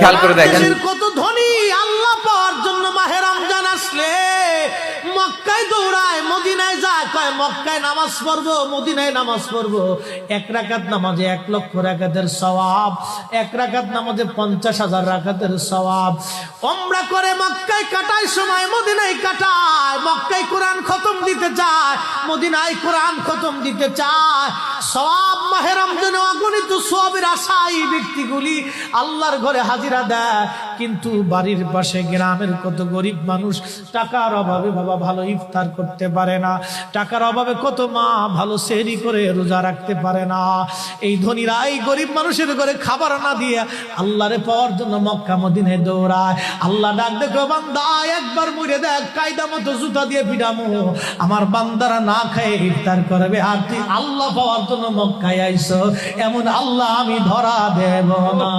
খেয়াল করে দেখেন কত ধনী আল্লাহ পাওয়ার জন্য মাহে রমজান আসলে মক্কায় দৌড়ায়, মদিনায় যায়, কয় মক্কায় নামাজ পড়বো, মদিনায় নামাজ পড়বো। এক রাকাত নামাজে 1 লক্ষ রাকাতের সওয়াব, 1 রাকাত নামাজে 50,000 রাকাতের সওয়াব। উমরা করে মক্কায় কাটায় সময় মদিনায় কাটায়, মক্কায় কোরআন খতম দিতে চায়, মদিনায় কোরআন খতম দিতে চায়। সওয়াব মাহে রমজানে অগণিত সওয়াবের আশায় ব্যক্তিগুলি আল্লাহর ঘরে হাজিরা দেয়, কিন্তু বাড়ির পাশে গ্রামের কত গরিব মানুষ টাকার অভাবে বাবা ভালো ইফতার করতে পারে না, টাকার অভাবে কত মা ভালো সেহরি করে রোজা রাখতে পারে না। এই ধনীরা এই গরিব মানুষের ঘরে খাবার না দিয়ে আল্লাহরে পাওয়ার জন্য মক্কা মদিনায় দৌড়ায়। আল্লাহ ডাক দেখো বান্দা একবার মরে দেখ, কায়দা মতো জুতা দিয়ে পিটামো, আমার বান্দারা না খেয়ে ইফতার করবে, আর তুই আল্লাহ পাওয়ার জন্য মক্কায় আইছো, এমন আল্লাহ আমি ধরা দেব না।